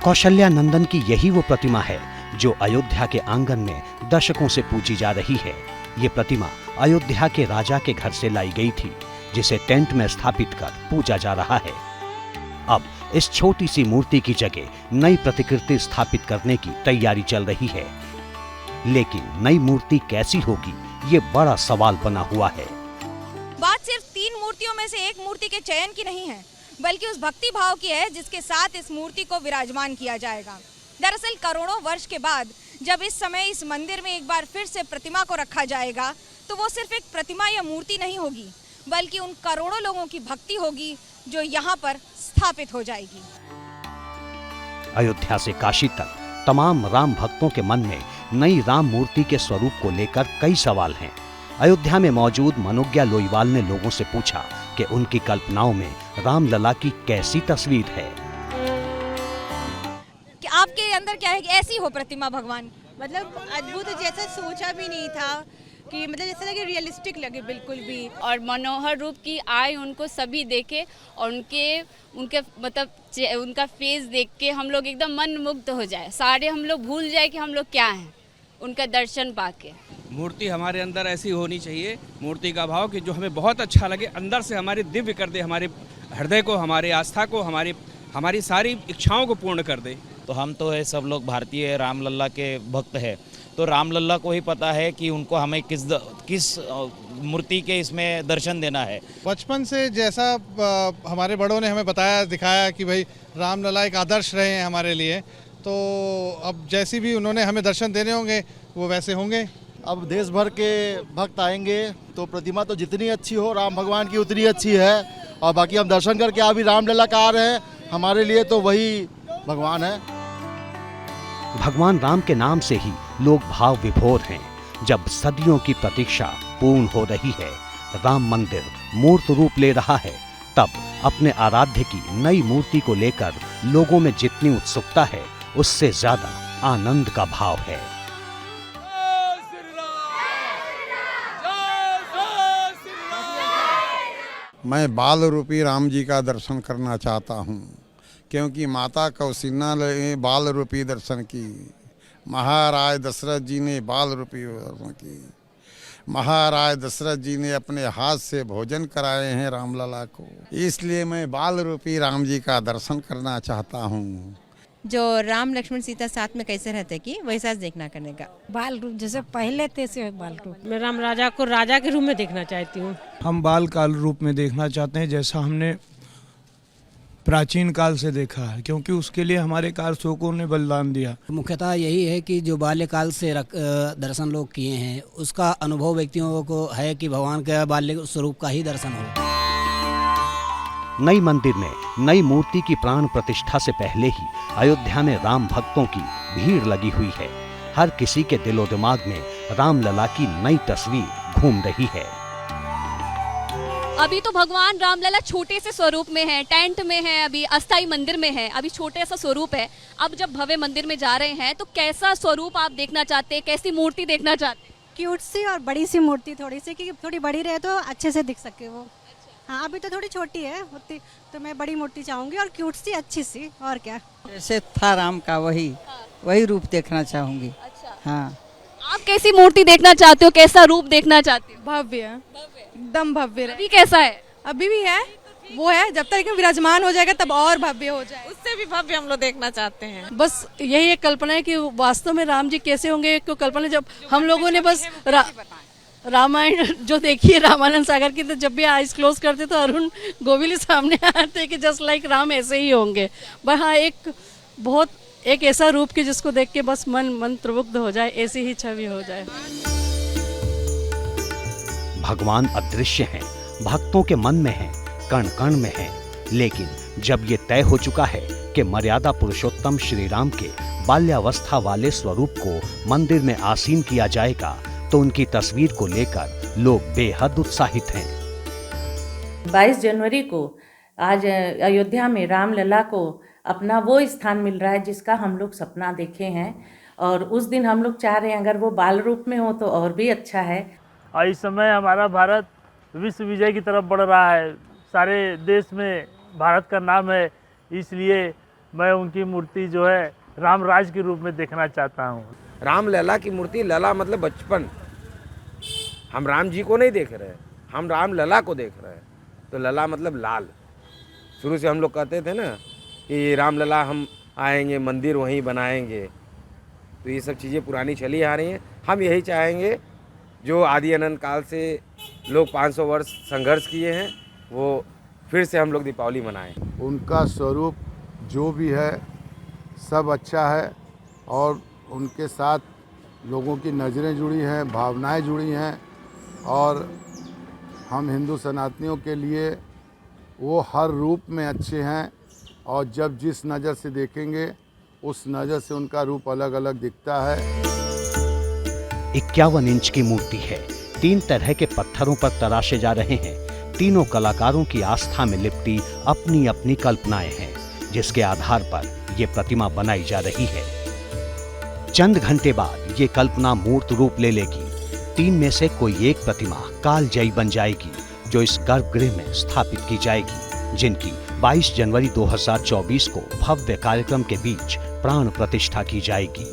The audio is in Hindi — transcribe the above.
कौशल्या नंदन की यही वो प्रतिमा है जो अयोध्या के आंगन में दशकों से पूजी जा रही है। ये प्रतिमा अयोध्या के राजा के घर से लाई गई थी, जिसे टेंट में स्थापित कर पूजा जा रहा है। अब इस छोटी सी मूर्ति की जगह नई प्रतिकृति स्थापित करने की तैयारी चल रही है, लेकिन नई मूर्ति कैसी होगी, ये बड़ा सवाल बना हुआ है। बात सिर्फ 3 मूर्तियों में से एक मूर्ति के चयन की नहीं है, बल्कि उस भक्ति भाव की है जिसके साथ इस मूर्ति को विराजमान किया जाएगा। दरअसल करोड़ों वर्ष के बाद जब इस समय इस मंदिर में एक बार फिर से प्रतिमा को रखा जाएगा, तो वो सिर्फ एक प्रतिमा या मूर्ति नहीं होगी, बल्कि उन करोड़ों लोगों की भक्ति होगी जो यहाँ पर स्थापित हो जाएगी। अयोध्या से काशी तक तमाम राम भक्तों के मन में नई राम मूर्ति के स्वरूप को लेकर कई सवाल हैं। अयोध्या में मौजूद मनोज्ञा लोईवाल ने लोगों से पूछा कि उनकी कल्पनाओं में रामलला की कैसी तस्वीर है। कि आपके अंदर क्या है कि ऐसी हो प्रतिमा भगवान? मतलब अद्भुत, जैसा सोचा भी नहीं था कि मतलब जैसा लगे रियलिस्टिक लगे बिल्कुल भी, और मनोहर रूप की आए उनको सभी देखे और उनके मतलब उनका फेस देख के हम लोग एकदम मन मुग्ध हो जाए, सारे हम लोग भूल जाए कि हम लोग क्या हैं उनका दर्शन पाके। मूर्ति हमारे अंदर ऐसी होनी चाहिए, मूर्ति का भाव कि जो हमें बहुत अच्छा लगे, अंदर से हमारे दिव्य कर दे, हमारे हृदय को, हमारी आस्था को, हमारी सारी इच्छाओं को पूर्ण कर दे। तो हम तो है सब लोग भारतीय रामलला के भक्त हैं, तो रामलला को ही पता है कि उनको हमें किस मूर्ति के इसमें दर्शन देना है। बचपन से जैसा हमारे बड़ों ने हमें बताया, दिखाया कि भाई रामलला एक आदर्श रहे हैं हमारे लिए, तो अब जैसी भी उन्होंने हमें दर्शन देने होंगे वो वैसे होंगे। अब देश भर के भक्त आएंगे तो प्रतिमा तो जितनी अच्छी हो राम भगवान की उतनी अच्छी है, और बाकी हम दर्शन करके अभी रामलला का आ रहे हैं, हमारे लिए तो वही भगवान है। भगवान राम के नाम से ही लोग भाव विभोर हैं। जब सदियों की प्रतीक्षा पूर्ण हो रही है, राम मंदिर मूर्त रूप ले रहा है, तब अपने आराध्य की नई मूर्ति को लेकर लोगों में जितनी उत्सुकता है, उससे ज्यादा आनंद का भाव है। मैं बाल रूपी राम जी का दर्शन करना चाहता हूँ, क्योंकि माता कौशल्या ने बाल रूपी दर्शन की, महाराज दशरथ जी ने बाल रूपी दर्शन की, महाराज दशरथ जी ने अपने हाथ से भोजन कराए हैं रामलला को, इसलिए मैं बाल रूपी राम जी का दर्शन करना चाहता हूँ। जो राम लक्ष्मण सीता साथ में कैसे रहते कि वैसा देखना करने का, बाल रूप जैसे पहले थे से बाल रूप। मैं राम राजा को राजा के रूप में देखना चाहती हूँ। हम बाल काल रूप में देखना चाहते हैं, जैसा हमने प्राचीन काल से देखा है, क्योंकि उसके लिए हमारे कारशोकों ने बलिदान दिया। मुख्यतः यही है कि जो बाल्यकाल से दर्शन लोग किए हैं, उसका अनुभव व्यक्तियों को है कि भगवान के बाल्य स्वरूप का ही दर्शन हो। नई मंदिर में नई मूर्ति की प्राण प्रतिष्ठा से पहले ही अयोध्या में राम भक्तों की भीड़ लगी हुई है। हर किसी के दिलो दिमाग में रामलला की नई तस्वीर घूम रही है। अभी तो भगवान रामलला छोटे से स्वरूप में है, टेंट में है, अभी अस्थाई मंदिर में है, अभी छोटे सा स्वरूप है। अब जब भव्य मंदिर में जा रहे हैं तो कैसा स्वरूप आप देखना चाहते हैं, कैसी मूर्ति देखना चाहते हैं? क्यूट सी और बड़ी सी मूर्ति, थोड़ी सी, क्योंकि थोड़ी बड़ी रहे तो अच्छे से दिख सके वो। हाँ, अभी तो थोड़ी छोटी है उतनी, तो मैं बड़ी मूर्ति चाहूंगी और क्यूट सी, अच्छी सी, और क्या। जैसे था राम का वही रूप देखना चाहूंगी। अच्छा। हाँ, आप कैसी मूर्ति देखना चाहते हो, कैसा रूप देखना चाहते हो? भव्य, एकदम भव्य। अभी कैसा है? अभी भी है, वो है, जब तक विराजमान हो जाएगा तब और भव्य हो जाए, उससे भी भव्य हम लोग देखना चाहते हैं। बस यही एक कल्पना है कि वास्तव में राम जी कैसे होंगे, क्यों कल्पना जब हम लोगों ने बस रामायण जो देखी है रामानंद सागर की, तो जब भी आइज क्लोज करते तो अरुण गोविल सामने आते कि जस्ट लाइक राम ऐसे ही होंगे। पर हाँ, एक ऐसा रूप कि जिसको देख के बस मन मंत्रमुग्ध हो जाए, ऐसी ही छवि हो जाए। भगवान अदृश्य हैं, भक्तों के मन में हैं, कण कण में हैं, लेकिन जब ये तय हो चुका है कि मर्यादा पुरुषोत्तम श्री राम के बाल्यावस्था वाले स्वरूप को मंदिर में आसीन किया जाएगा, तो उनकी तस्वीर को लेकर लोग बेहद उत्साहित हैं। 22 जनवरी को आज अयोध्या में रामलला को अपना वो स्थान मिल रहा है जिसका हम लोग सपना देखे हैं, और उस दिन हम लोग चाह रहे हैं अगर वो बाल रूप में हो तो और भी अच्छा है। इस समय हमारा भारत विश्व विजय की तरफ बढ़ रहा है, सारे देश में भारत का नाम है, इसलिए मैं उनकी मूर्ति जो है रामराज के रूप में देखना चाहता हूँ। रामलला की मूर्ति, लला मतलब बचपन, हम राम जी को नहीं देख रहे हैं, हम रामलला को देख रहे हैं। तो लला मतलब लाल। शुरू से हम लोग कहते थे ना कि रामलला हम आएंगे, मंदिर वहीं बनाएंगे, तो ये सब चीज़ें पुरानी चली आ रही हैं। हम यही चाहेंगे जो आदि अनंत काल से लोग 500 वर्ष संघर्ष किए हैं, वो फिर से हम लोग दीपावली मनाएं। उनका स्वरूप जो भी है सब अच्छा है और उनके साथ लोगों की नज़रें जुड़ी हैं, भावनाएं जुड़ी हैं, और हम हिंदू सनातनियों के लिए वो हर रूप में अच्छे हैं, और जब जिस नज़र से देखेंगे उस नज़र से उनका रूप अलग अलग दिखता है। 51 इंच की मूर्ति है, 3 तरह के पत्थरों पर तराशे जा रहे हैं। तीनों कलाकारों की आस्था में लिपटी अपनी अपनी कल्पनाएं हैं, जिसके आधार पर ये प्रतिमा बनाई जा रही है। चंद घंटे बाद ये कल्पना मूर्त रूप ले लेगी। 3 में से कोई एक प्रतिमा कालजयी बन जाएगी, जो इस गर्भगृह में स्थापित की जाएगी, जिनकी 22 जनवरी 2024 को भव्य कार्यक्रम के बीच प्राण प्रतिष्ठा की जाएगी।